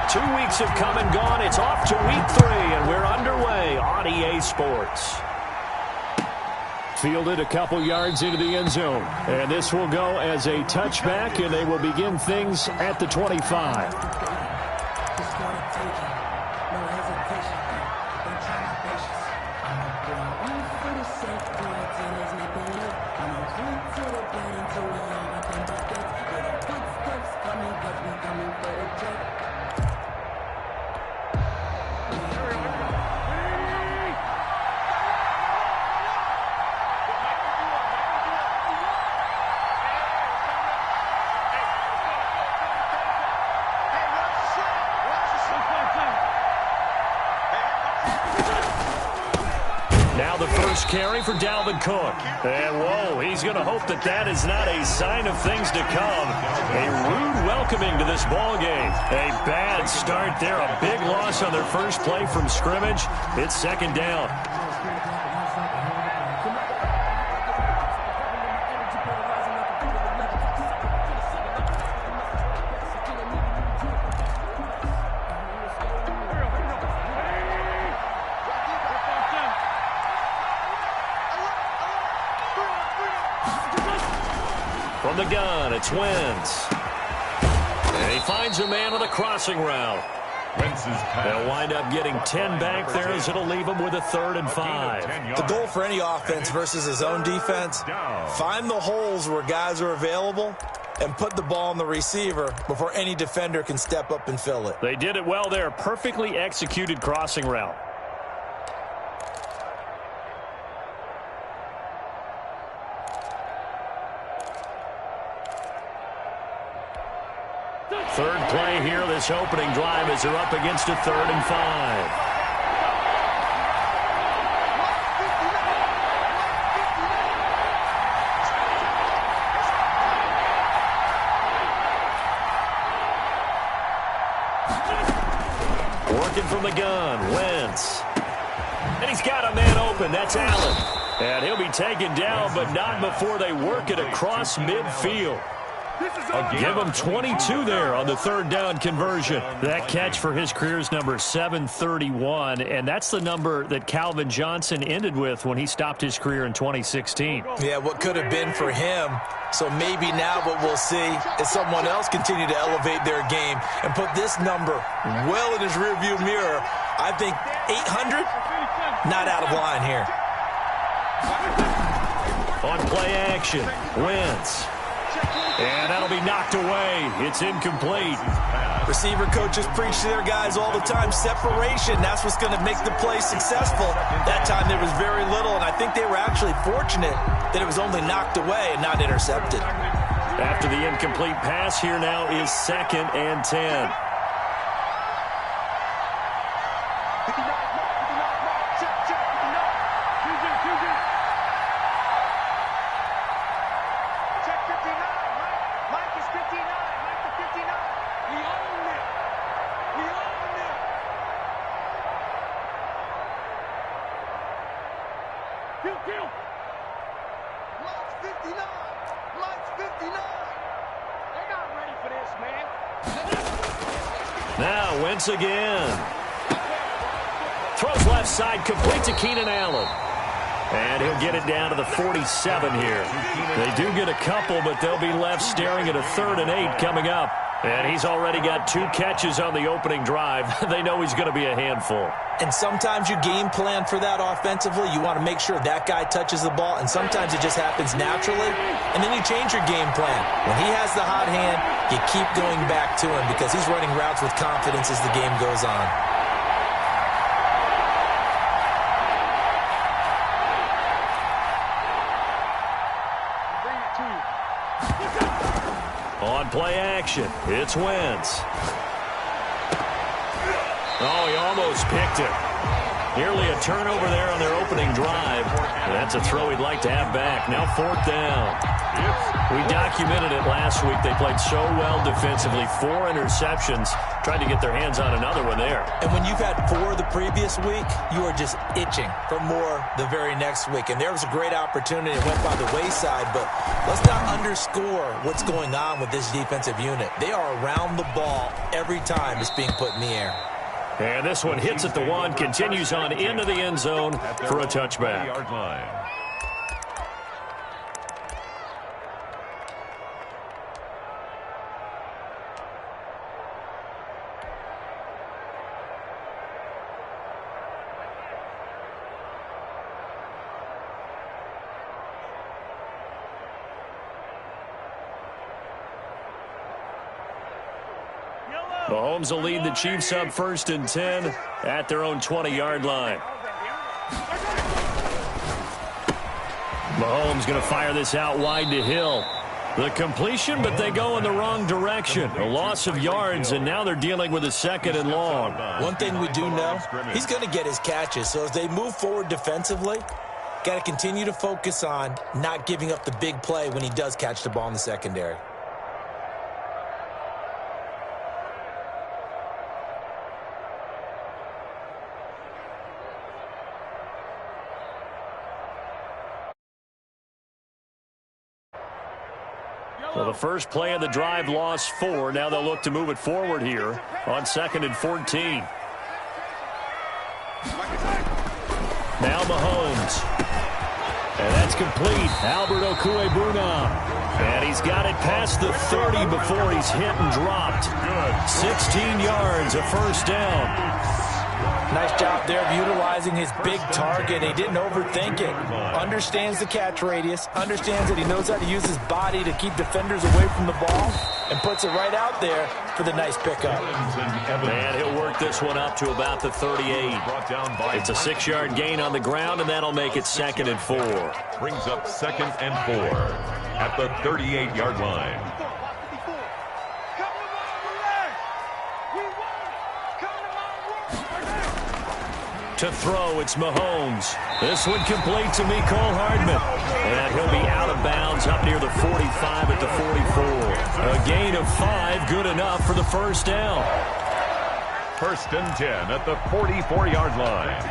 2 weeks have come and gone. It's off to week 3, and we're underway on EA Sports. Fielded a couple yards into the end zone. And this will go as a touchback, and they will begin things at the 25. Now the first carry for Dalvin Cook. And, whoa, he's going to hope that that is not a sign of things to come. A rude welcoming to this ball game. A bad start there. A big loss on their first play from scrimmage. It's second down. From the gun, it's Wentz. And he finds a man on the crossing route. They'll wind up getting 10 back there as it'll leave him with a 3rd and 5. The goal for any offense versus his own defense, find the holes where guys are available and put the ball on the receiver before any defender can step up and fill it. They did it well there. Perfectly executed crossing route. Third play here, this opening drive as they're up against a 3rd and 5. Working from the gun, Wentz. And he's got a man open, that's Allen. And he'll be taken down, but not before they work it across midfield. Give him 22 there on the 3rd down conversion. That catch for his career's number 731, and that's the number that Calvin Johnson ended with when he stopped his career in 2016. Yeah, what could have been for him. So maybe now what we'll see is someone else continue to elevate their game and put this number well in his rearview mirror. I think 800, not out of line here. On play action, Wentz. And that'll be knocked away. It's incomplete. Receiver coaches preach to their guys all the time. Separation, that's what's going to make the play successful. That time there was very little, and I think they were actually fortunate that it was only knocked away and not intercepted. After the incomplete pass, here now is 2nd and 10. Now Wentz again. Throws left side, complete to Keenan Allen. And he'll get it down to the 47 here. They do get a couple, but they'll be left staring at a 3rd and 8 coming up. And he's already got 2 catches on the opening drive. They know he's going to be a handful. And sometimes you game plan for that offensively. You want to make sure that guy touches the ball, and sometimes it just happens naturally. And then you change your game plan. When he has the hot hand, you keep going back to him because he's running routes with confidence as the game goes on. On play action, it's Wentz. Oh, he almost picked it. Nearly a turnover there on their opening drive. That's a throw he'd like to have back. Now 4th down. We documented it last week. They played so well defensively. 4 interceptions. Tried to get their hands on another one there. And when you've had 4 the previous week, you are just itching for more the very next week. And there was a great opportunity. It went by the wayside. But let's not underscore what's going on with this defensive unit. They are around the ball every time it's being put in the air. And this one hits at the 1, continues on into the end zone for a touchback. Mahomes will lead the Chiefs up 1st and 10 at their own 20-yard line. Mahomes going to fire this out wide to Hill. The completion, but they go in the wrong direction. A loss of yards, and now they're dealing with a 2nd and long. One thing we do know, he's going to get his catches. So as they move forward defensively, got to continue to focus on not giving up the big play when he does catch the ball in the secondary. So the first play of the drive lost 4. Now they'll look to move it forward here on 2nd and 14. Now Mahomes. And that's complete. Albert Okwuegbunam. And he's got it past the 30 before he's hit and dropped. 16 yards, a 1st down. Nice job there of utilizing his big target. He didn't overthink it. Understands the catch radius. Understands that he knows how to use his body to keep defenders away from the ball. And puts it right out there for the nice pickup. And he'll work this one up to about the 38. It's a 6-yard gain on the ground, and that'll make it 2nd and 4. Brings up 2nd and 4 at the 38-yard line. To throw, it's Mahomes. This one complete to Mecole Hardman. And he'll be out of bounds up near the 45 at the 44. A gain of 5, good enough for the 1st down. 1st and 10 at the 44-yard line.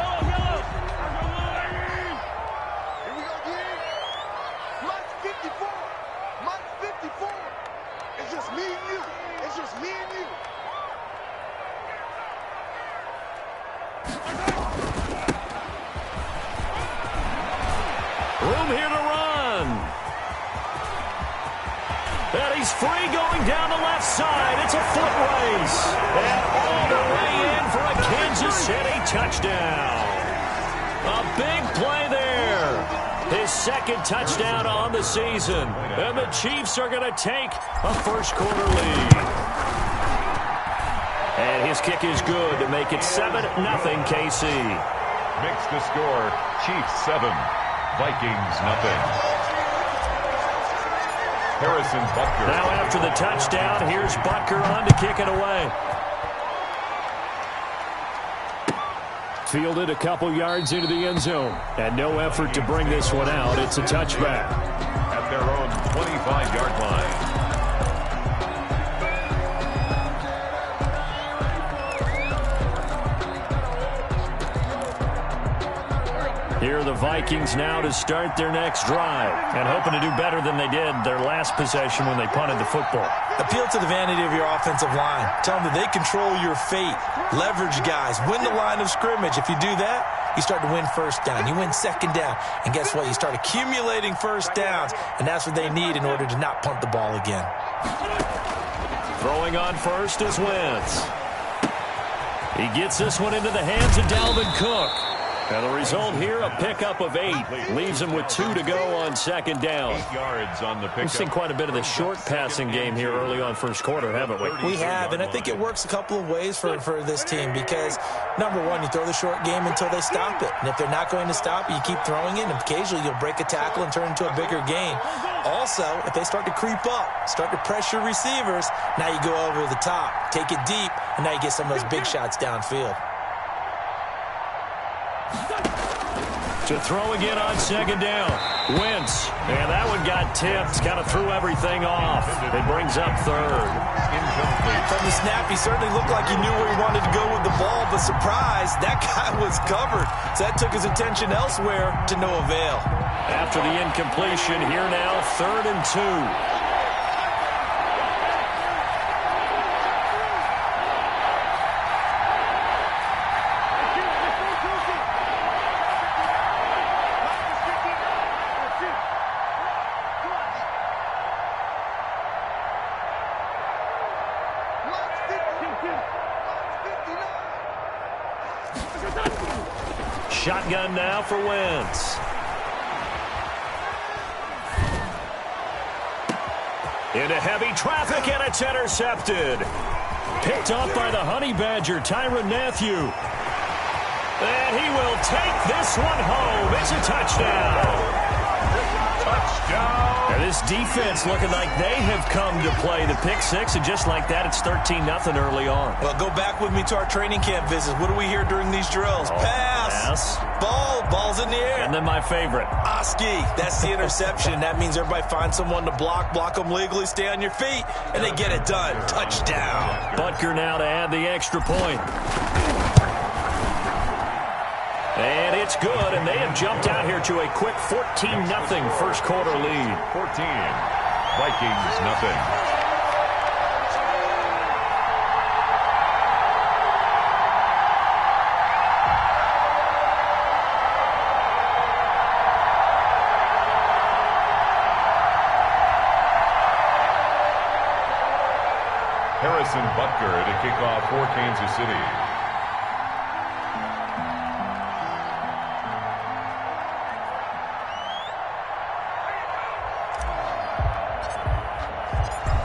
It's just me and you. It's just me and you. Room here to run. And he's free going down the left side. It's a foot race. And all the way in for a Kansas City touchdown. A big play there. His 2nd touchdown on the season. And the Chiefs are going to take a 1st-quarter lead. And his kick is good to make it 7-0 KC. Makes the score Chiefs 7, Vikings nothing. Harrison Butker. Now after the touchdown, here's Butker on to kick it away. Fielded a couple yards into the end zone. And no effort to bring this one out. It's a touchback. At their own 25-yard line. Here are the Vikings now to start their next drive and hoping to do better than they did their last possession when they punted the football. Appeal to the vanity of your offensive line. Tell them that they control your fate. Leverage guys. Win the line of scrimmage. If you do that, you start to win 1st down. You win 2nd down. And guess what? You start accumulating 1st downs, and that's what they need in order to not punt the ball again. Throwing on 1st is Wentz. He gets this one into the hands of Dalvin Cook. And the result here, a pickup of 8. Leaves him with 2 to go on 2nd down. 8 yards on the pickup. We've seen quite a bit of the short passing game here early on 1st quarter, haven't we? We have, and I think it works a couple of ways for this team because, number one, you throw the short game until they stop it. And if they're not going to stop it, you keep throwing it, and occasionally you'll break a tackle and turn into a bigger gain. Also, if they start to creep up, start to pressure receivers, now you go over the top, take it deep, and now you get some of those big shots downfield. To throw again on second down. Wentz. And that one got tipped. Kind of threw everything off. It brings up third. Incomplete. From the snap, he certainly looked like he knew where he wanted to go with the ball, but surprise, that guy was covered. So that took his attention elsewhere to no avail. After the incompletion, here now, 3rd and 2. Shotgun now for Wentz. Into heavy traffic, and it's intercepted. Picked up by the Honey Badger, Tyrann Mathieu. And he will take this one home. It's a touchdown. Touchdown. And this defense looking like they have come to play. The pick six, and just like that, it's 13-0 early on. Well, go back with me to our training camp visits. What do we hear during these drills? Pass. Ball's in the air. And then my favorite. Oski. That's the interception. That means everybody finds someone to block them legally, stay on your feet, and they get it done. Touchdown. Butker now to add the extra point. And it's good, and they have jumped out here to a quick 14-0 first quarter lead. 14. Vikings, nothing. Harrison Butker to kick off for Kansas City.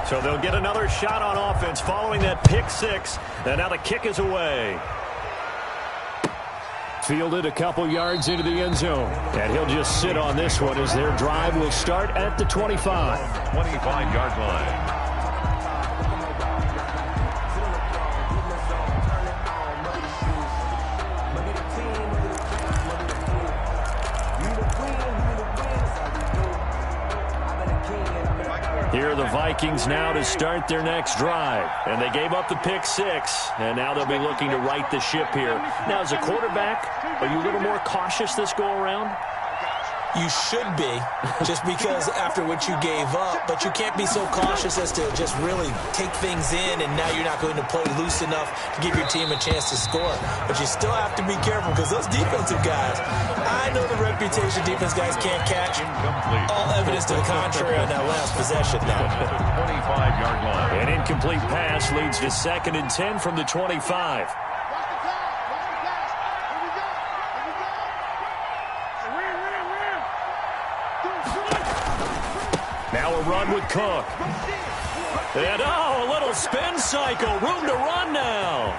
So they'll get another shot on offense following that pick six. And now the kick is away. Fielded a couple yards into the end zone. And he'll just sit on this one as their drive will start at the 25. 25-yard line. Here are the Vikings now to start their next drive. And they gave up the pick six, and now they'll be looking to right the ship here. Now, as a quarterback, are you a little more cautious this go-around? You should be, just because after what you gave up, but you can't be so cautious as to just really take things in, and now you're not going to play loose enough to give your team a chance to score. But you still have to be careful, because those defensive guys, I know the reputation defense guys can't catch. All evidence to the contrary on that last possession now. 25-yard line. An incomplete pass leads to 2nd and 10 from the 25. Now a run with Cook. And, a little spin cycle. Room to run now.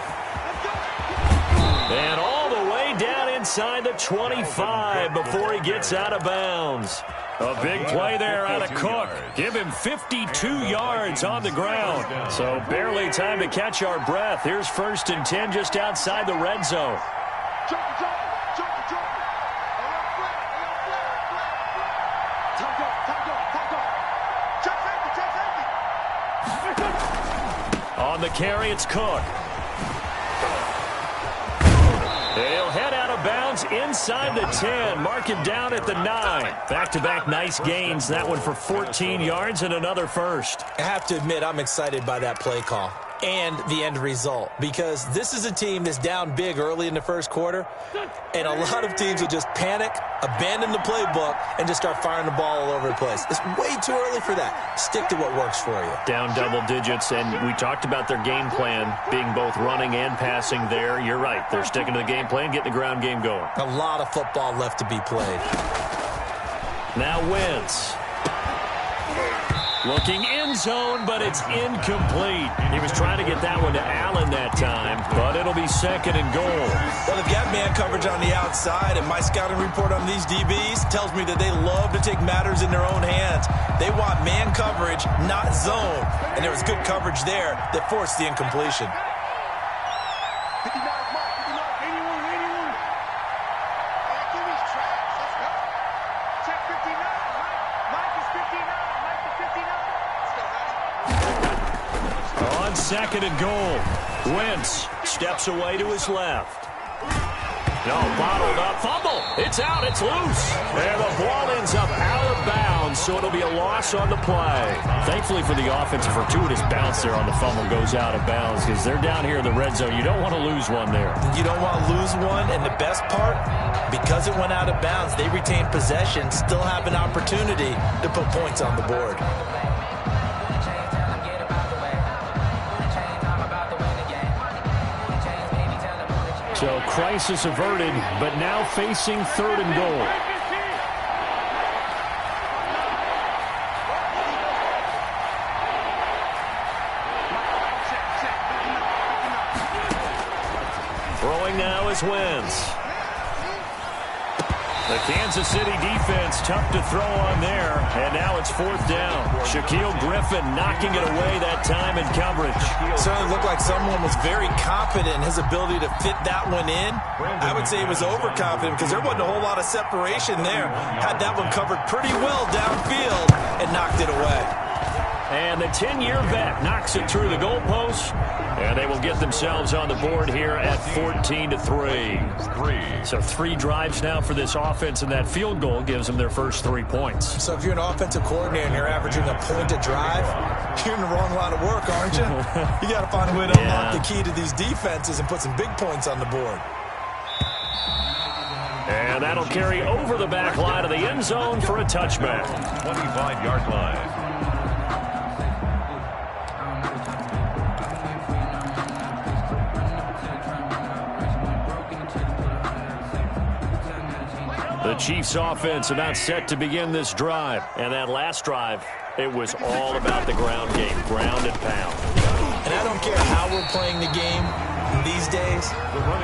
And all the way down inside the 25 before he gets out of bounds. A big play there out of Cook. Give him 52 yards on the ground. So barely time to catch our breath. Here's 1st and 10 just outside the red zone. On the carry, it's Cook. He'll head out of bounds inside the 10. Mark him down at the 9. Back-to-back nice gains. That one for 14 yards and another first. I have to admit, I'm excited by that play call and the end result, because this is a team that's down big early in the first quarter, and a lot of teams will just panic, abandon the playbook, and just start firing the ball all over the place. It's way too early for that. Stick to what works for you. Down double digits, and we talked about their game plan being both running and passing there. You're right. They're sticking to the game plan, getting the ground game going. A lot of football left to be played. Now Wentz. Looking end zone, but it's incomplete. He was trying to get that one to Allen that time, but it'll be 2nd and goal. Well, they've got man coverage on the outside, and my scouting report on these DBs tells me that they love to take matters in their own hands. They want man coverage, not zone. And there was good coverage there that forced the incompletion. second and goal. Wentz steps away to his left. No, bottled up, fumble. It's out, it's loose. And the ball ends up out of bounds, so it'll be a loss on the play. Thankfully for the offense, a fortuitous bounce there on the fumble goes out of bounds because they're down here in the red zone. You don't want to lose one there. You don't want to lose one, and the best part, because it went out of bounds, they retain possession, still have an opportunity to put points on the board. So crisis averted, but now facing third and goal. Throwing now is Wentz. The Kansas City defense tough to throw on there, and now it's fourth down. Shaquille Griffin knocking it away that time in coverage. Certainly looked like someone was very confident in his ability to fit that one in. I would say he was overconfident because there wasn't a whole lot of separation there. Had that one covered pretty well downfield and knocked it away. And the 10-year vet knocks it through the goalpost, and they will get themselves on the board here at 14-3. So 3 drives now for this offense, and that field goal gives them their first 3 points. So if you're an offensive coordinator and you're averaging a point a drive, you're in the wrong line of work, aren't you? You got to find a way to unlock the key to these defenses and put some big points on the board. And that'll carry over the back line of the end zone for a touchback. 25-yard line. The Chiefs offense about set to begin this drive. And that last drive, it was all about the ground game, ground and pound. And I don't care how we're playing the game these days,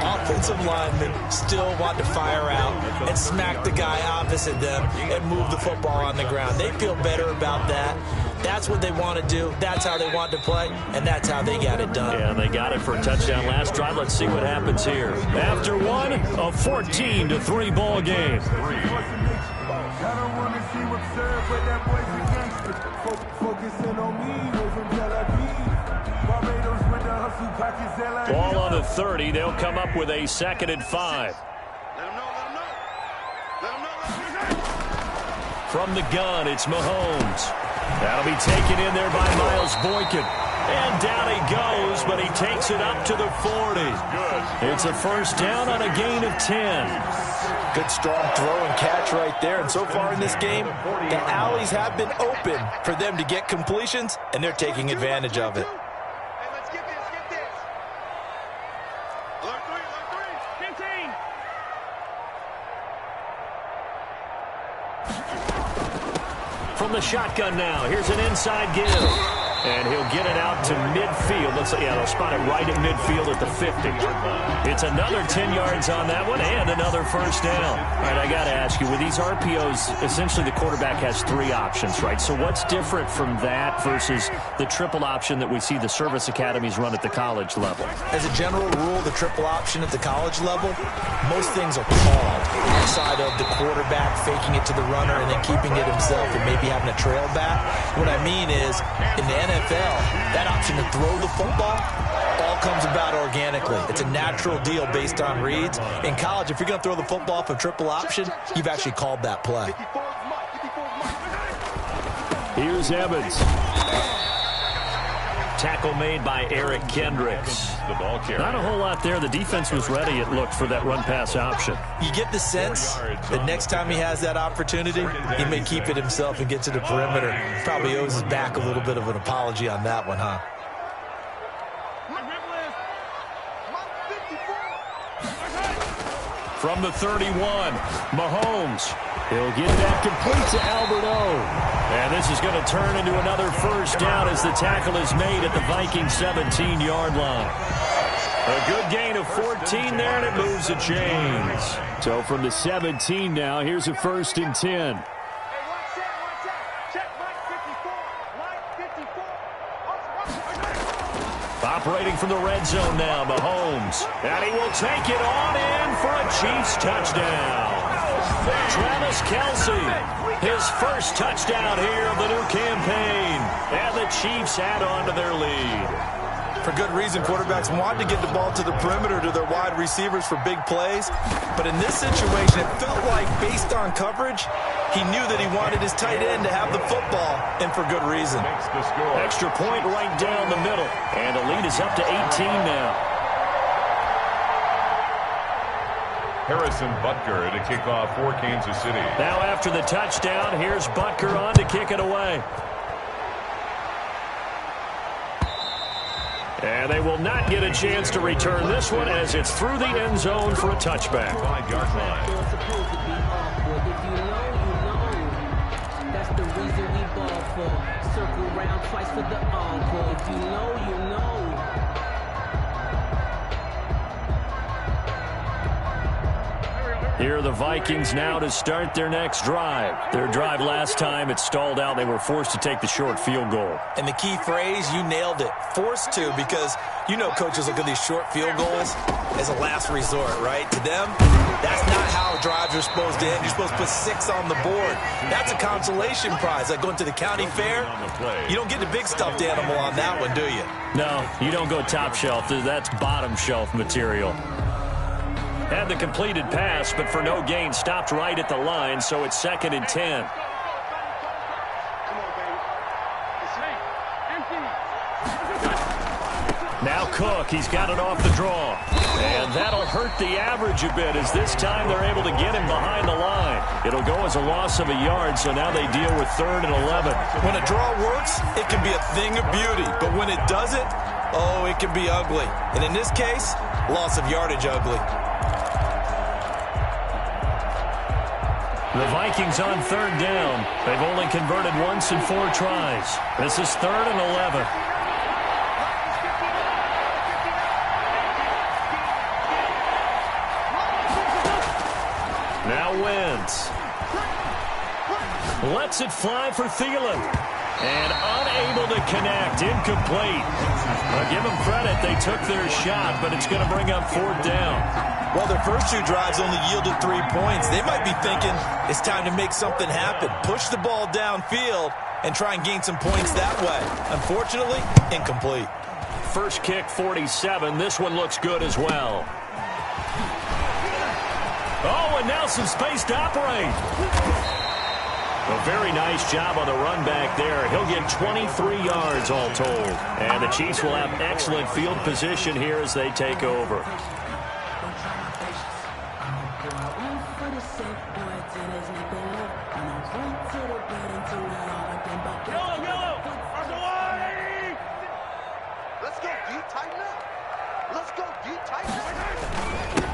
offensive linemen still want to fire out and smack the guy opposite them and move the football on the ground. They feel better about that. That's what they want to do. That's how they want to play, and that's how they got it done. Yeah, they got it for a touchdown last drive. Let's see what happens here. After one, a 14-3 ball game. Ball on the 30. They'll come up with a 2nd and 5. From the gun, it's Mahomes. That'll be taken in there by Miles Boykin. And down he goes, but he takes it up to the 40. It's a first down on a gain of 10. Good strong throw and catch right there. And so far in this game, the alleys have been open for them to get completions, and they're taking advantage of it. From the shotgun now, here's an inside give. And he'll get it out to midfield. They'll spot it right at midfield at the 50. It's another 10 yards on that one and another first down. All right, I got to ask you, with these RPOs, essentially the quarterback has 3 options, right? So what's different from that versus the triple option that we see the service academies run at the college level? As a general rule, the triple option at the college level, most things are called outside of the quarterback faking it to the runner and then keeping it himself and maybe having a trail back. What I mean is, in the NFL, that option to throw the football all comes about organically. It's a natural deal based on reads. In college, if you're going to throw the football for triple option, you've actually called that play. Here's Evans. Tackle made by Eric Kendricks. The ball carrier. Not a whole lot there. The defense was ready, it looked, for that run-pass option. You get the sense that next time he has that opportunity, he may keep it himself and get to the perimeter. Probably owes his back a little bit of an apology on that one, huh? From the 31, Mahomes. He'll get that complete to Albert O. And this is going to turn into another first down as the tackle is made at the Vikings 17-yard line. A good gain of 14 there, and it moves the chains. So from the 17 now, here's a 1st and 10. Operating from the red zone now, Mahomes. And he will take it on in for a Chiefs touchdown. Travis Kelce, his first touchdown here of the new campaign. And the Chiefs add on to their lead. For good reason, quarterbacks want to get the ball to the perimeter to their wide receivers for big plays. But in this situation, it felt like, based on coverage, he knew that he wanted his tight end to have the football, and for good reason. Extra point right down the middle. And the lead is up to 18 now. Harrison Butker to kick off for Kansas City. Now after the touchdown, here's Butker on to kick it away. And they will not get a chance to return this one as it's through the end zone for a touchback. 5-yard line. That's the reason we ball for. Circle round twice for the encore. If you know, you know. Here are the Vikings now to start their next drive. Their drive last time, it stalled out. They were forced to take the short field goal. And the key phrase, you nailed it. Forced to, because you know coaches look at these short field goals as a last resort, right? To them, that's not how drives are supposed to end. You're supposed to put 6 on the board. That's a consolation prize, like going to the county fair. You don't get the big stuffed animal on that one, do you? No, you don't go top shelf. That's bottom shelf material. Had the completed pass, but for no gain, stopped right at the line, so it's 2nd and 10. Now Cook, he's got it off the draw. And that'll hurt the average a bit as this time they're able to get him behind the line. It'll go as a loss of a yard, so now they deal with 3rd and 11. When a draw works, it can be a thing of beauty. But when it doesn't, oh, it can be ugly. And in this case, loss of yardage ugly. The Vikings on 3rd down. They've only converted once in 4 tries. This is 3rd and 11. Now Wentz. Lets it fly for Thielen. And unable to connect. Incomplete. I'll give them credit. They took their shot, but it's going to bring up 4th down. Well, their first 2 drives only yielded 3 points. They might be thinking it's time to make something happen. Push the ball downfield and try and gain some points that way. Unfortunately, incomplete. First kick, 47. This one looks good as well. Oh, and now some space to operate. A very nice job on the run back there. He'll get 23 yards all told. And the Chiefs will have excellent field position here as they take over.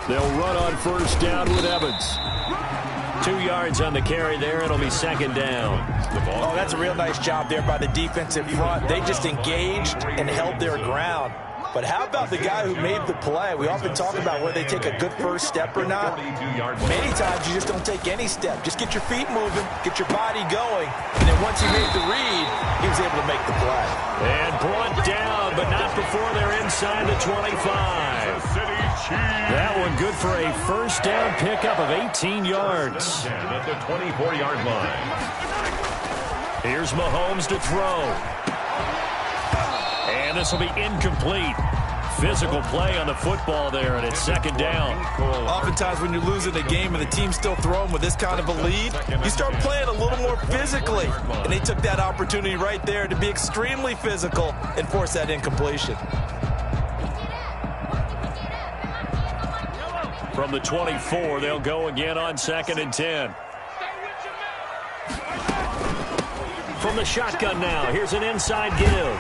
They'll run on 1st down with Evans. 2 yards on the carry there. It'll be 2nd down. Oh, that's a real nice job there by the defensive front. They just engaged and held their ground. But how about the guy who made the play? We often talk about whether they take a good first step or not. Many times you just don't take any step. Just get your feet moving, get your body going, and then once he made the read, he was able to make the play. And brought down, but not before they're inside the 25. That one good for a 1st down pickup of 18 yards. At the 24-yard line. Here's Mahomes to throw. And this will be incomplete. Physical play on the football there, and it's 2nd down. Oftentimes when you're losing a game and the team's still throwing with this kind of a lead, you start playing a little more physically. And they took that opportunity right there to be extremely physical and force that incompletion. From the 24, they'll go again on 2nd and 10. From the shotgun now, here's an inside give.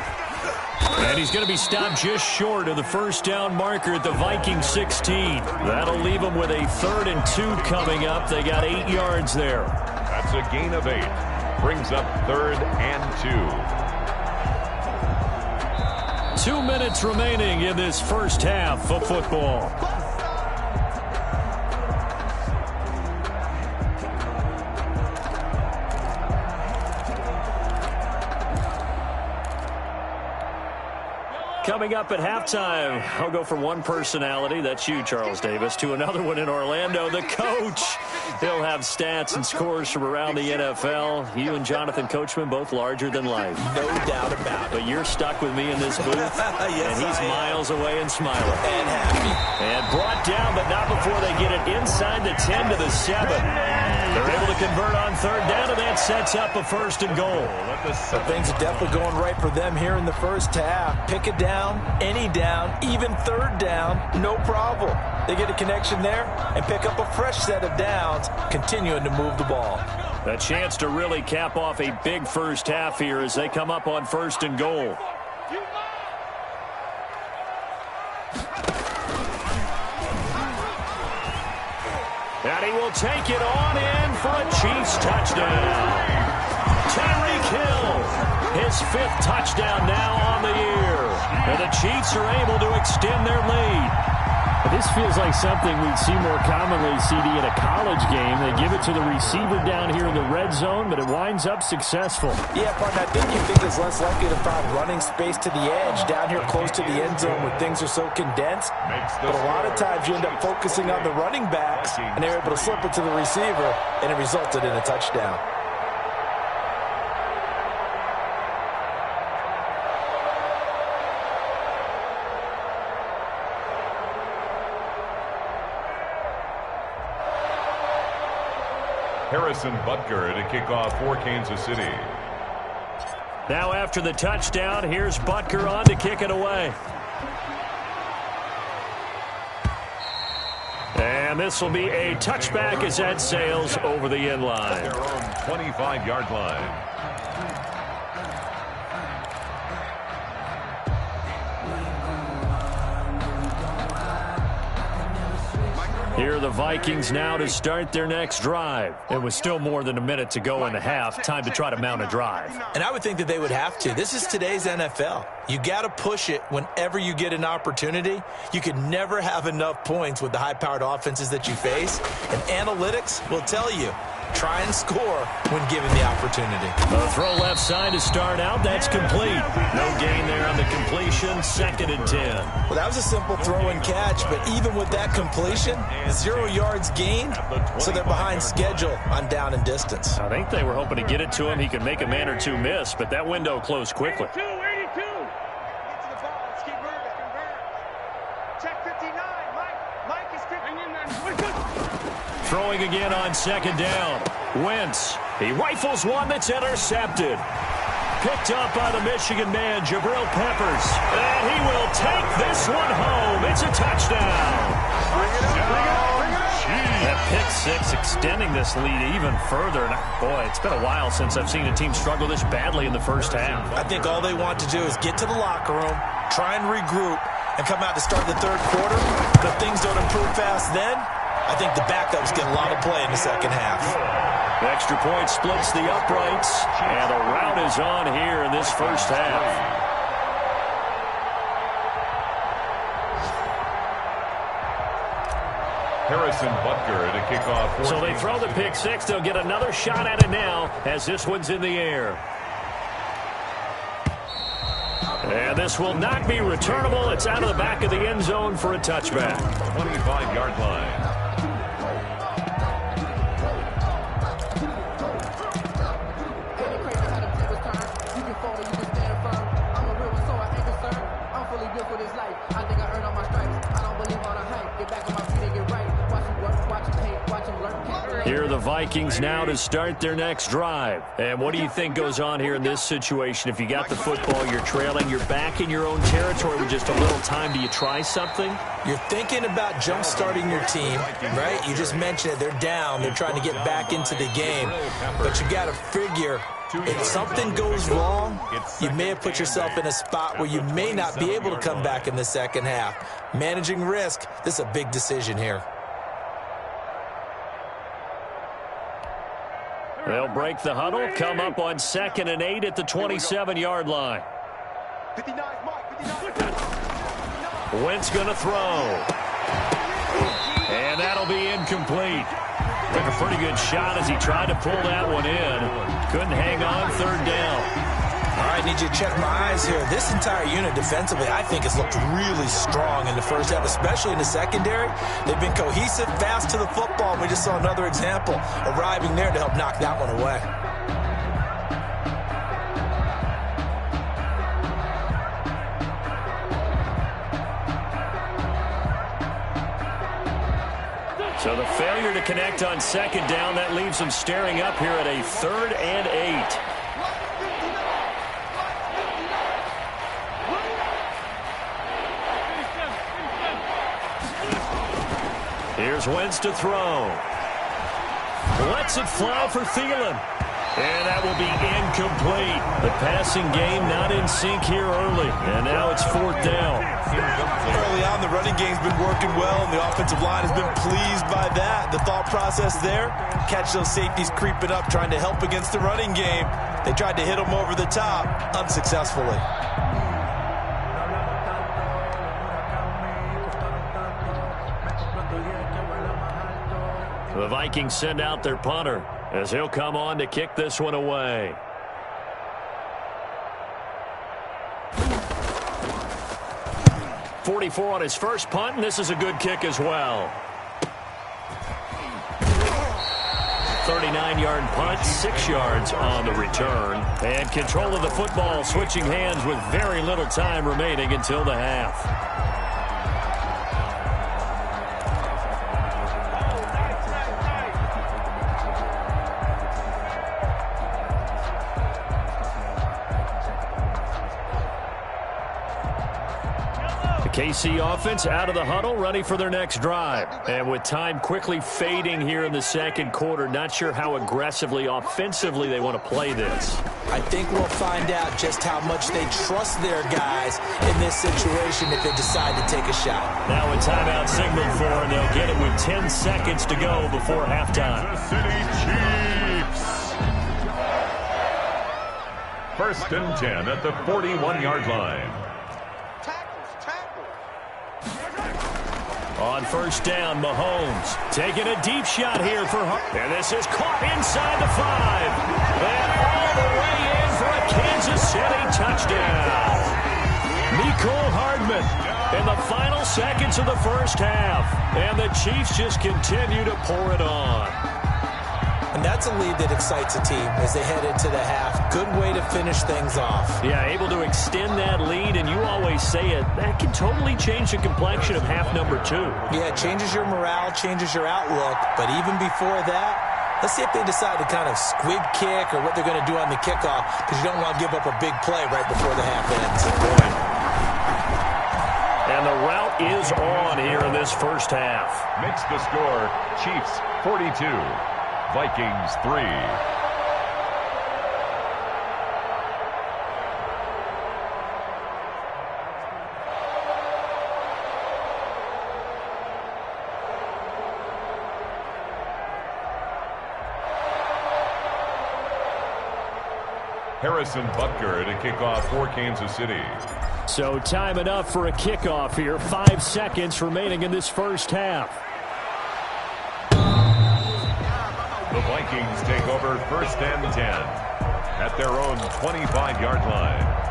And he's going to be stopped just short of the 1st down marker at the Vikings 16. That'll leave them with a 3rd and 2 coming up. They got 8 yards there. That's a gain of 8. Brings up 3rd and 2. 2 minutes remaining in this first half of football. Coming up at halftime, I'll go from one personality, that's you, Charles Davis, to another one in Orlando, the coach. He'll have stats and scores from around the NFL. You and Jonathan Coachman, both larger than life. No doubt about it. But you're stuck with me in this booth, yes, and he's miles away and smiling. And happy. And brought down, but not before they get it inside the 10 to the 7. They're able to convert on third down, and that sets up a 1st and goal. So things are definitely going right for them here in the first half. Pick a down, any down, even third down, no problem. They get a connection there and pick up a fresh set of downs, continuing to move the ball. A chance to really cap off a big first half here as they come up on 1st and goal. And he will take it on in for a Chiefs touchdown. Tyreek Hill, his 5th touchdown now on the year. And the Chiefs are able to extend their lead. This feels like something we'd see more commonly, CD, in a college game. They give it to the receiver down here in the red zone, but it winds up successful. Yeah, partner, I think you think it's less likely to find running space to the edge down here close to the end zone when things are so condensed. But a lot of times you end up focusing on the running backs, and they're able to slip it to the receiver, and it resulted in a touchdown. Harrison Butker to kick off for Kansas City. Now after the touchdown, here's Butker on to kick it away. And this will be a touchback as that sails over the end line. Their own 25-yard line. Here are the Vikings now to start their next drive. It was still more than a minute to go in the half. Time to try to mount a drive. And I would think that they would have to. This is today's NFL. You got to push it whenever you get an opportunity. You can never have enough points with the high-powered offenses that you face. And analytics will tell you, try and score when given the opportunity. A throw left side to start out. That's complete. No gain there on the completion. 2nd and 10. Well, that was a simple throw and catch, but even with that completion, 0 yards gained, so they're behind schedule on down and distance. I think they were hoping to get it to him. He could make a man or two miss, but that window closed quickly. 82. Get to the ball. Let's keep moving. Check 59. Mike is 59. Throwing again on 2nd down. Wentz. He rifles one that's intercepted. Picked up by the Michigan man, Jabril Peppers. And he will take this one home. It's a touchdown. That pick 6 extending this lead even further. And boy, it's been a while since I've seen a team struggle this badly in the first half. I think all they want to do is get to the locker room, try and regroup, and come out to start the 3rd quarter. But if things don't improve fast then, I think the backups get a lot of play in the 2nd half. The extra point splits the uprights, and the rout is on here in this first half. Harrison Butker to kick off. So they throw the pick 6. They'll get another shot at it now as this one's in the air. And this will not be returnable. It's out of the back of the end zone for a touchback. 25-yard line. Here are the Vikings now to start their next drive. And what do you think goes on here in this situation? If you got the football, you're trailing, you're back in your own territory with just a little time. Do you try something? You're thinking about jump-starting your team, right? You just mentioned it. They're down. They're trying to get back into the game. But you got to figure, if something goes wrong, you may have put yourself in a spot where you may not be able to come back in the 2nd half. Managing risk, this is a big decision here. They'll break the huddle, come up on 2nd and 8 at the 27-yard line. 59, Mike. Wentz going to throw. And that'll be incomplete. Took a pretty good shot as he tried to pull that one in. Couldn't hang on 3rd down. All right, need you to check my eyes here. This entire unit defensively, I think, has looked really strong in the first half, especially in the secondary. They've been cohesive, fast to the football. We just saw another example arriving there to help knock that one away. So the failure to connect on second down, that leaves them staring up here at a 3rd and 8. Here's Wentz to throw. Lets it fly for Thielen. And that will be incomplete. The passing game not in sync here early. And now it's 4th down. Early on, the running game's been working well, and the offensive line has been pleased by that. The thought process there, catch those safeties creeping up, trying to help against the running game. They tried to hit them over the top, unsuccessfully. The Vikings send out their punter as he'll come on to kick this one away. .44 on his first punt, and this is a good kick as well. 39-yard punt, 6 yards on the return. And control of the football, switching hands with very little time remaining until the half. KC offense out of the huddle, ready for their next drive. And with time quickly fading here in the second quarter, not sure how aggressively, offensively they want to play this. I think we'll find out just how much they trust their guys in this situation if they decide to take a shot. Now a timeout signaled for, and they'll get it with 10 seconds to go before halftime. The City Chiefs. 1st and 10 at the 41-yard line. On first down, Mahomes taking a deep shot here for and this is caught inside the 5. And all the way in for a Kansas City touchdown. Mecole Hardman in the final seconds of the first half. And the Chiefs just continue to pour it on. And that's a lead that excites a team as they head into the half. Good way to finish things off. Yeah, able to extend that lead, and you always say it, that can totally change the complexion of half number 2. Yeah, it changes your morale, changes your outlook. But even before that, let's see if they decide to kind of squib kick or what they're going to do on the kickoff, because you don't want to give up a big play right before the half ends. And the route is on here in this first half. Makes the score, Chiefs 42. Vikings 3. Harrison Butker to kick off for Kansas City. So time enough for a kickoff here. 5 seconds remaining in this first half. The Vikings take over 1st and 10 at their own 25-yard line.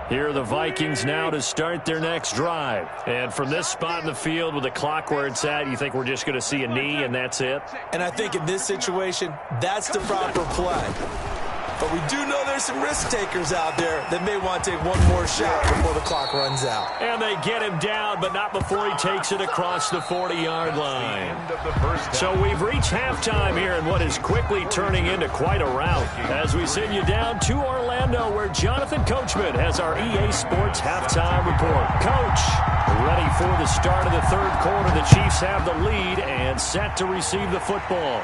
Here are the Vikings now to start their next drive. And from this spot in the field with the clock where it's at, you think we're just going to see a knee and that's it? And I think in this situation, that's the proper play. But we do know there's some risk takers out there that may want to take one more shot before the clock runs out. And they get him down, but not before he takes it across the 40-yard line. So we've reached halftime here in what is quickly turning into quite a rout. As we send you down to Orlando, where Jonathan Coachman has our EA Sports halftime report. Coach, ready for the start of the third quarter. The Chiefs have the lead and set to receive the football.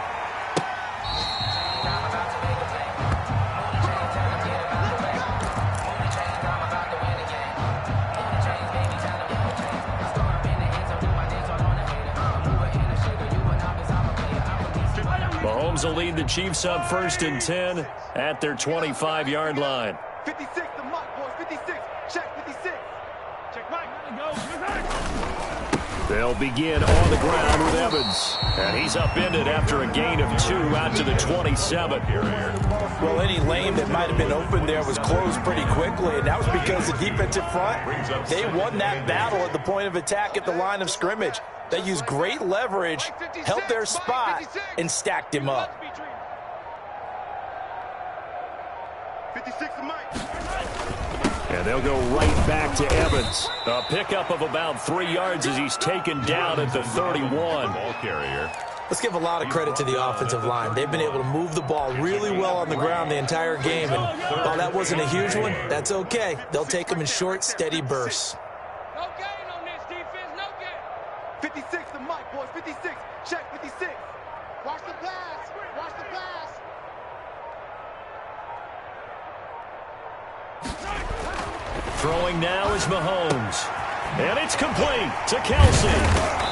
Mahomes will lead the Chiefs up 1st and 10 at their 25-yard line. 56 to Mike, boys. 56. Check 56. Check Mike. They'll begin on the ground with Evans. And he's upended after a gain of 2 out to the 27. Well, any lane that might have been open there was closed pretty quickly, and that was because the defensive front, they won that battle at the point of attack at the line of scrimmage. They used great leverage, held their spot, and stacked him up. 56 to Mike. And they'll go right back to Evans. A pickup of about 3 yards as he's taken down at the 31. Ball carrier. Let's give a lot of credit to the offensive line. They've been able to move the ball really well on the ground the entire game. And while that wasn't a huge one, that's okay. They'll take them in short, steady bursts. No gain on this defense, no gain. 56 to Mike, boys. 56. Check 56. Watch the pass. Watch the pass. Throwing now is Mahomes. And it's complete to Kelsey.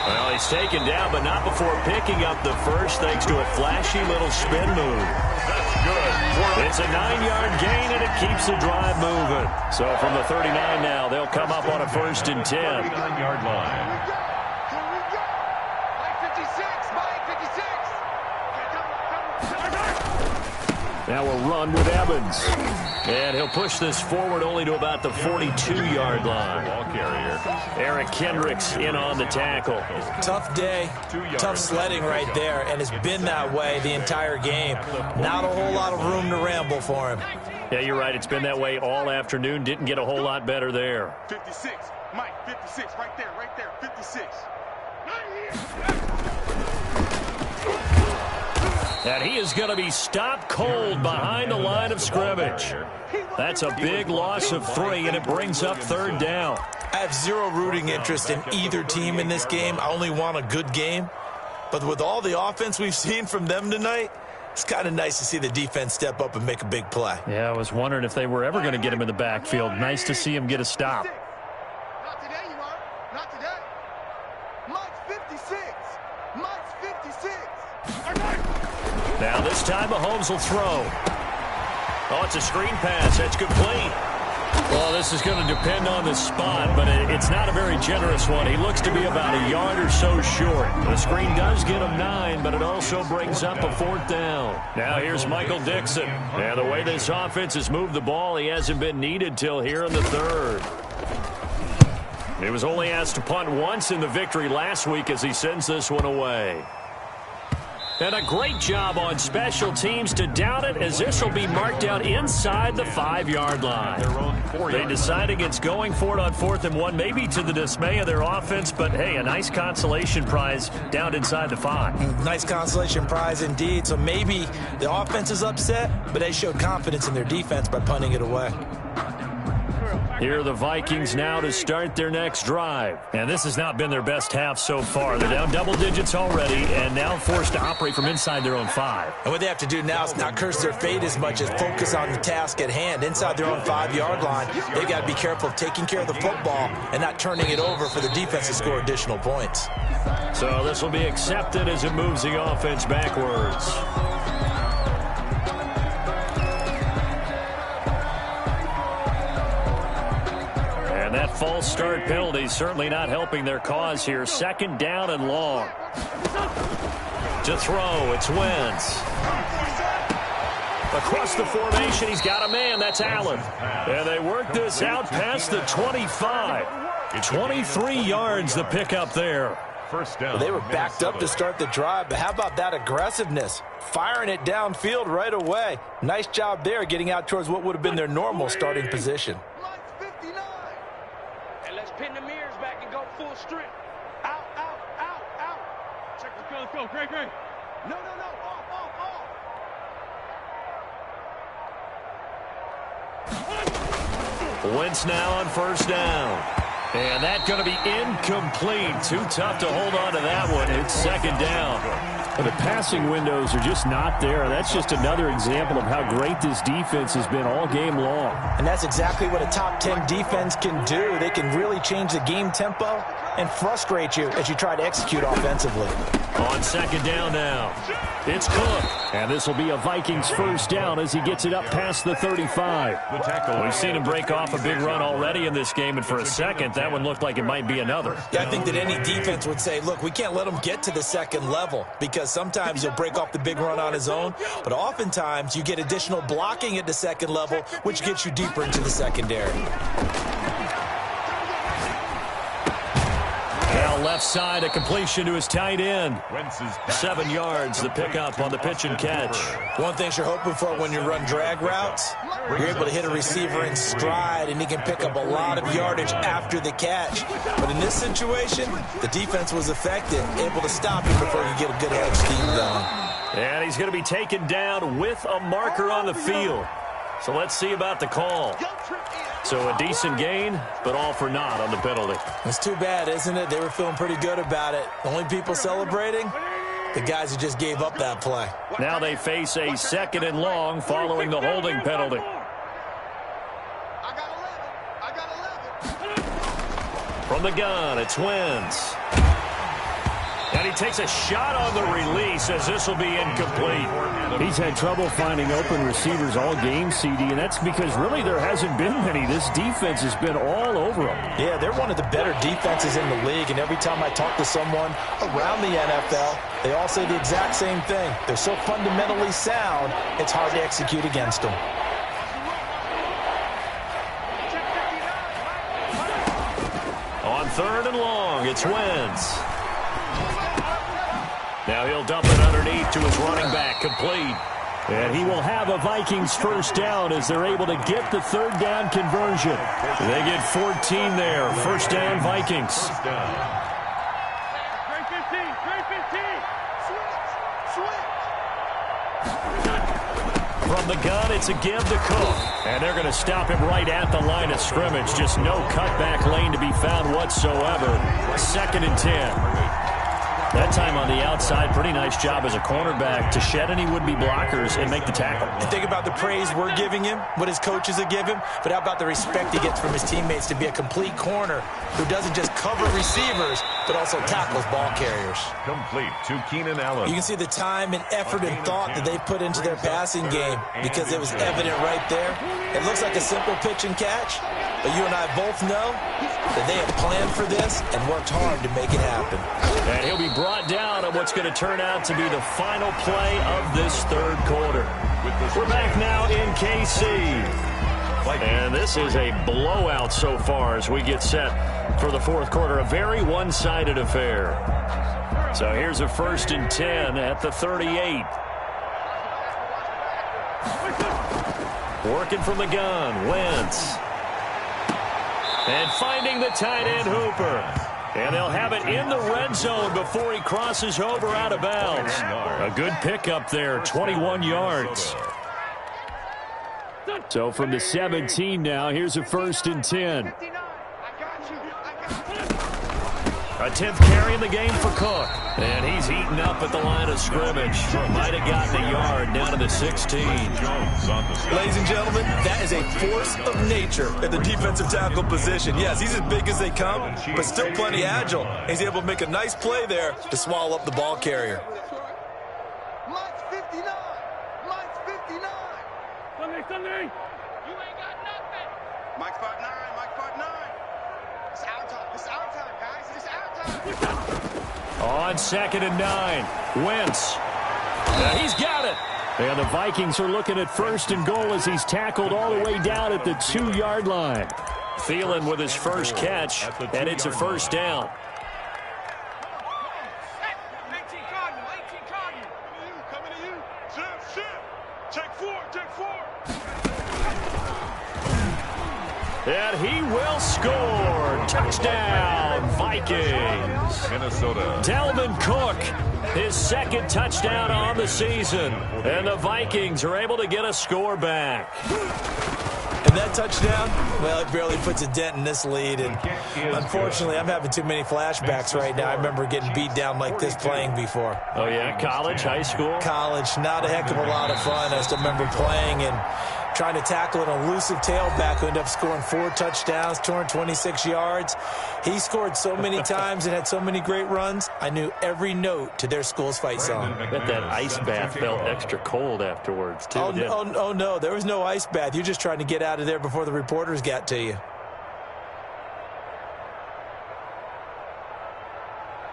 Well, he's taken down, but not before picking up the first thanks to a flashy little spin move. That's good. It's a 9-yard gain, and it keeps the drive moving. So from the 39 now, they'll come up on a 1st and 10. 9-yard line. Here we go. Mike 56. Mike 56. Now a run with Evans. And he'll push this forward only to about the 42-yard line. Ball carrier. Eric Kendricks in on the tackle. Tough day, tough sledding right there, and it's been that way the entire game. Not a whole lot of room to ramble for him. Yeah, you're right. It's been that way all afternoon. Didn't get a whole lot better there. 56. Mike 56. Right there. Right there. 56. And he is going to be stopped cold behind the line of scrimmage. That's a big loss of 3, and it brings up 3rd down. I have zero rooting interest in either team in this game. I only want a good game. But with all the offense we've seen from them tonight, it's kind of nice to see the defense step up and make a big play. Yeah, I was wondering if they were ever going to get him in the backfield. Nice to see him get a stop. Not today, you are. Not today. Mike's 56. Mike's 56. Now this time Mahomes will throw. Oh, it's a screen pass. That's complete. Well, this is going to depend on the spot, but it's not a very generous one. He looks to be about a yard or so short. The screen does get him 9, but it also brings up a 4th down. Now here's Michael Dixon. And the way this offense has moved the ball, he hasn't been needed till here in the 3rd. He was only asked to punt once in the victory last week as he sends this one away. And a great job on special teams to down it, as this will be marked out inside the 5-yard line. They decide against going for it on 4th and 1, maybe to the dismay of their offense, but hey, a nice consolation prize down inside the 5. Nice consolation prize indeed. So maybe the offense is upset, but they showed confidence in their defense by punting it away. Here are the Vikings now to start their next drive. And this has not been their best half so far. They're down double digits already and now forced to operate from inside their own 5. And what they have to do now is not curse their fate as much as focus on the task at hand. Inside their own 5-yard line, they've got to be careful of taking care of the football and not turning it over for the defense to score additional points. So this will be accepted as it moves the offense backwards. That false start penalty certainly not helping their cause here. 2nd down and long. To throw, it's Wentz. Across the formation, he's got a man. That's Allen. And they work this out past the 25. 23 yards the pickup there. 1st down. Well, they were backed up to start the drive, but how about that aggressiveness? Firing it downfield right away. Nice job there getting out towards what would have been their normal starting position. Pin the mirrors back and go full strength. Out, out, out, out. Check, let's go. Great. No. Off. Wentz now on 1st down. And that's going to be incomplete. Too tough to hold on to that one. It's 2nd down. The passing windows are just not there. That's just another example of how great this defense has been all game long. And that's exactly what a top 10 defense can do. They can really change the game tempo and frustrate you as you try to execute offensively. On second down now, it's Cook. And this will be a Vikings first down as he gets it up past the 35. We've seen him break off a big run already in this game, and for a second, that one looked like it might be another. Yeah, I think that any defense would say, look, we can't let him get to the second level, because sometimes he'll break off the big run on his own, but oftentimes you get additional blocking at the second level, which gets you deeper into the secondary. Now left side, a completion to his tight end. 7 yards, the pickup on the pitch and catch. One thing you're hoping for when you run drag routes, you're able to hit a receiver in stride, and he can pick up a lot of yardage after the catch. But in this situation, the defense was effective, able to stop him before you get a good edge steam going. And he's going to be taken down with a marker on the field. So let's see about the call. So a decent gain, but all for naught on the penalty. It's too bad, isn't it? They were feeling pretty good about it. The only people celebrating, the guys who just gave up that play. Now they face a second and long following the holding penalty. From the gun, it's Wentz. And he takes a shot on the release as this will be incomplete. He's had trouble finding open receivers all game, CD, and that's because really there hasn't been many. This defense has been all over them. Yeah, they're one of the better defenses in the league, and every time I talk to someone around the NFL, they all say the exact same thing. They're so fundamentally sound, it's hard to execute against them. On third and long, it's Wentz. Now he'll dump it underneath to his running back, complete. And he will have a Vikings first down as they're able to get the third down conversion. They get 14 there. First down, Vikings. Great 15, great 15. Switch. From the gun, it's a give to Cook. And they're going to stop him right at the line of scrimmage. Just no cutback lane to be found whatsoever. 2nd and 10. That time on the outside, pretty nice job as a cornerback to shed any would-be blockers and make the tackle. And think about the praise we're giving him, what his coaches have given him, but how about the respect he gets from his teammates to be a complete corner who doesn't just cover receivers, but also tackles ball carriers. Complete to Keenan Allen. You can see the time and effort and thought that they put into their passing game because it was evident right there. It looks like a simple pitch and catch, but you and I both know that they have planned for this and worked hard to make it happen. And he'll be brought down on what's going to turn out to be the final play of this third quarter. We're back now in KC. And this is a blowout so far as we get set for the fourth quarter. A very one-sided affair. So here's a 1st and 10 at the 38. Working from the gun, Wentz. And finding the tight end, Hooper. And they'll have it in the red zone before he crosses over out of bounds. A good pickup there, 21 yards. So from the 17 now, here's a 1st and 10. A 10th carry in the game for Cook. And he's eaten up at the line of scrimmage. Might have gotten a yard down to the 16. Ladies and gentlemen, that is a force of nature at the defensive tackle position. Yes, he's as big as they come, but still plenty agile. He's able to make a nice play there to swallow up the ball carrier. Mike's 59. Mike's 59. Sunday. You ain't got nothing. Mike's 5'9. Mike's 5'9. It's our time. It's our time, guys. It's our time. On 2nd and 9, Wentz. Now he's got it. And the Vikings are looking at 1st and goal as he's tackled all the way down at the 2-yard line. Thielen with his first catch, and it's a first down. 18 Cardinal. Coming to you. Shift. Take 4. And he will score. Touchdown, Vikings. Minnesota. Dalvin Cook, his 2nd touchdown on the season. And the Vikings are able to get a score back. And that touchdown, well, it barely puts a dent in this lead. And unfortunately, I'm having too many flashbacks right now. I remember getting beat down like this playing before. Oh, yeah? College, high school? College, not a heck of a lot of fun. I still remember playing and trying to tackle an elusive tailback who ended up scoring 4 touchdowns, 226 yards. He scored so many times and had so many great runs, I knew every note to their school's fight song. I bet that ice bath felt extra cold afterwards, too. Oh, no, there was no ice bath. You're just trying to get out of there before the reporters got to you.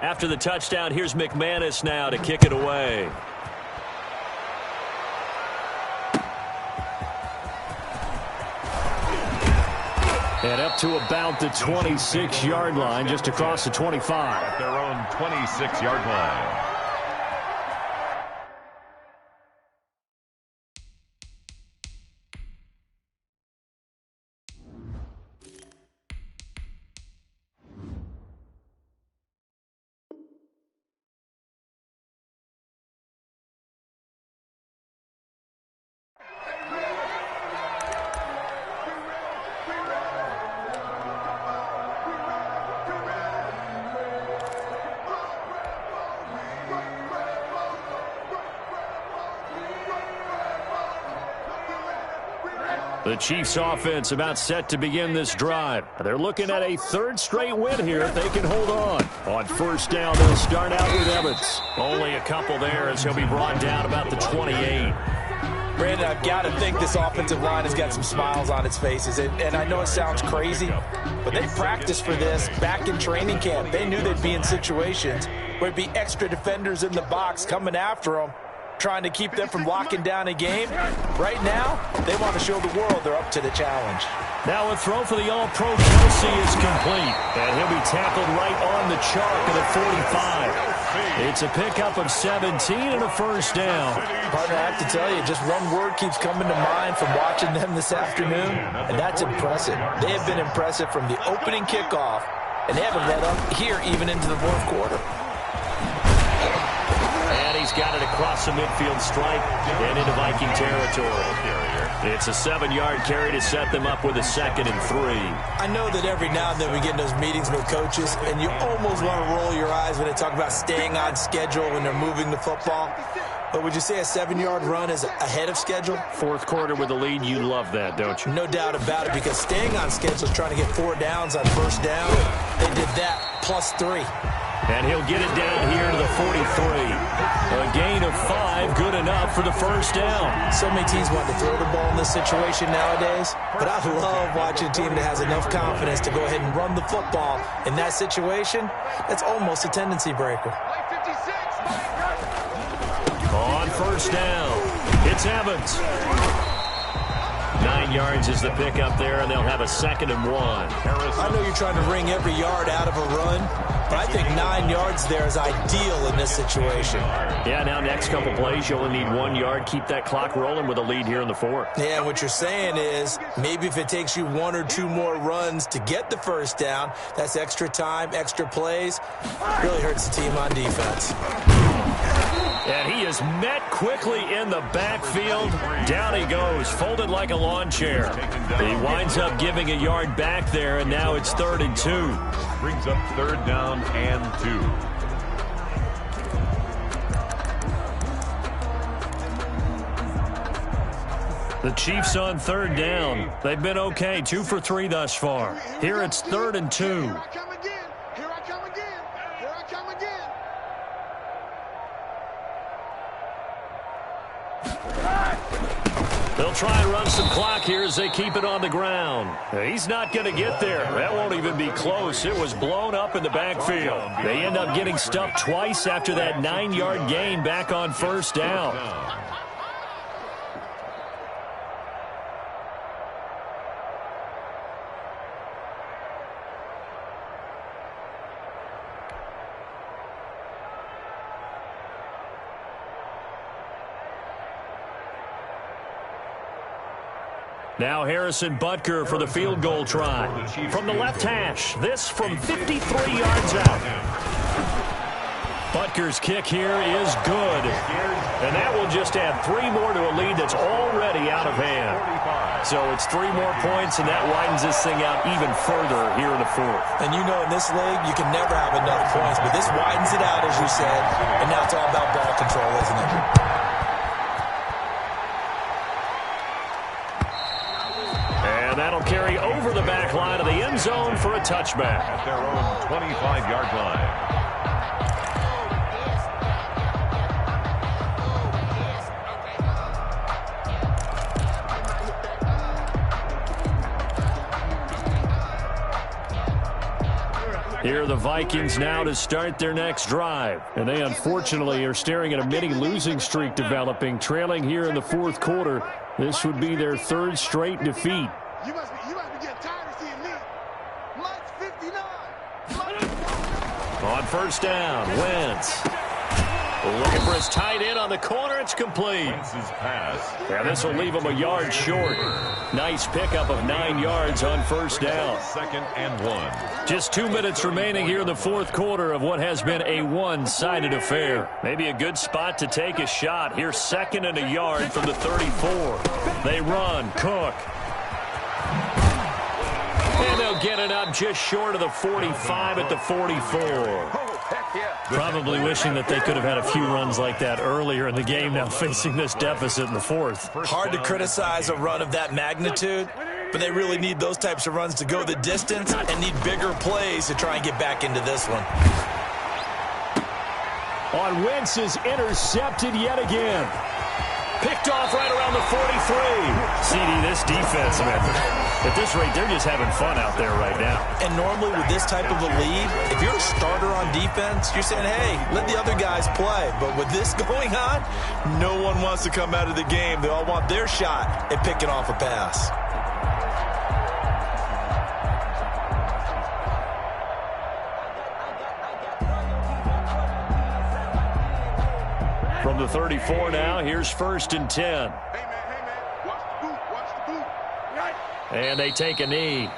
After the touchdown, here's McManus now to kick it away. And up to about the 26-yard line, just across the 25. At their own 26-yard line. The Chiefs offense about set to begin this drive. They're looking at a 3rd straight win here if they can hold on. On first down, they'll start out with Evans. Only a couple there as he'll be brought down about the 28. Brandon, I've got to think this offensive line has got some smiles on its faces. And I know it sounds crazy, but they practiced for this back in training camp. They knew they'd be in situations where there'd be extra defenders in the box coming after them, trying to keep them from locking down a game. Right now, they want to show the world they're up to the challenge. Now a throw for the All-Pro Kelsey is complete. And he'll be tackled right on the chalk at the 45. It's a pickup of 17 and a first down. Partner, I have to tell you, just one word keeps coming to mind from watching them this afternoon, and that's impressive. They have been impressive from the opening kickoff, and they haven't let up here even into the 4th quarter. And he's got it across the midfield stripe and into Viking territory. It's a 7-yard carry to set them up with a 2nd and 3. I know that every now and then we get in those meetings with coaches, and you almost want to roll your eyes when they talk about staying on schedule when they're moving the football. But would you say a 7-yard run is ahead of schedule? 4th quarter with a lead, you love that, don't you? No doubt about it, because staying on schedule is trying to get 4 downs on first down. They did that plus 3. And he'll get it down here to the 43. A gain of 5, good enough for the first down. So many teams want to throw the ball in this situation nowadays, but I love watching a team that has enough confidence to go ahead and run the football. In that situation, that's almost a tendency breaker. On first down, it's Evans. 9 yards is the pickup there, and they'll have a 2nd and 1. I know you're trying to wring every yard out of a run, but I think 9 yards there is ideal in this situation. Yeah, now next couple plays, you only need 1 yard. Keep that clock rolling with a lead here in the 4th. Yeah, what you're saying is maybe if it takes you 1 or 2 more runs to get the first down, that's extra time, extra plays. Really hurts the team on defense. And he is met quickly in the backfield. Down he goes, folded like a lawn chair. He winds up giving a yard back there, and now it's 3rd and 2. Brings up 3rd down and 2. The Chiefs on 3rd down. They've been okay, 2 for 3 thus far. Here it's 3rd and 2. They'll try and run some clock here as they keep it on the ground. He's not going to get there. That won't even be close. It was blown up in the backfield. They end up getting stuffed twice after that 9-yard gain back on first down. Now Harrison Butker for the field goal try. From the left hash, this from 53 yards out. Butker's kick here is good. And that will just add 3 more to a lead that's already out of hand. So it's 3 more points, and that widens this thing out even further here in the 4th. And you know in this league, you can never have enough points, but this widens it out, as you said, and now it's all about ball control, isn't it? incline to the end zone for a touchback. At their own 25-yard line. Here are the Vikings now to start their next drive. And they unfortunately are staring at a mini losing streak developing, trailing here in the fourth quarter. This would be their third straight defeat. You must be getting tired of seeing me. Mike's 59. On first down, Wentz. Looking for his tight end on the corner. It's complete. Wentz's pass. Yeah, this will leave him a yard short. Nice pickup of 9 yards on first down. 2nd and 1. Just 2 minutes remaining here in the fourth quarter of what has been a one-sided affair. Maybe a good spot to take a shot. Here's 2nd and a yard from the 34. They run. Cook. And they'll get it up just short of the 45 at the 44. Probably wishing that they could have had a few runs like that earlier in the game, now facing this deficit in the fourth. Hard to criticize a run of that magnitude, but they really need those types of runs to go the distance and need bigger plays to try and get back into this one. On Wentz is intercepted yet again. Picked off right around the 43. CD, this defense, man, at this rate, they're just having fun out there right now. And normally with this type of a lead, if you're a starter on defense, you're saying, hey, let the other guys play. But with this going on, no one wants to come out of the game. They all want their shot at picking off a pass. From the 34 now, here's 1st and 10. Hey, man, watch the boot, Right. And they take a knee.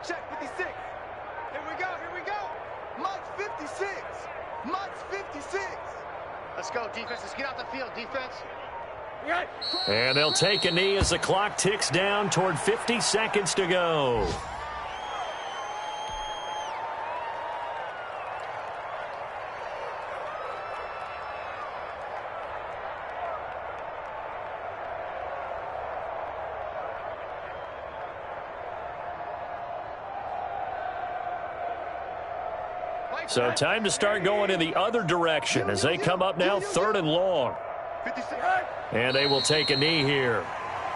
Check 56. Here we go. Mike's 56. Mike's 56. Let's go, defense. Let's get out the field, defense. And they'll take a knee as the clock ticks down toward 50 seconds to go. So time to start going in the other direction as they come up now 3rd and long. And they will take a knee here.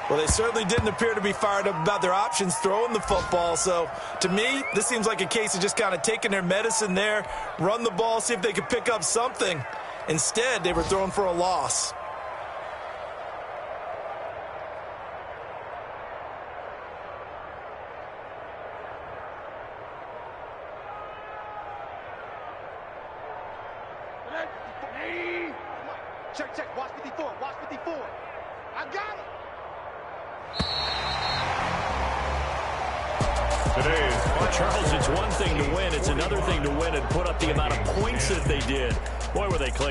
Well, they certainly didn't appear to be fired up about their options throwing the football. So, to me, this seems like a case of just kind of taking their medicine there, run the ball, see if they could pick up something. Instead, they were throwing for a loss. Check. Watch 54. I got it. Today's Charles, it's one thing to win. It's another thing to win and put up the amount of points that they did. Boy, were they clicking.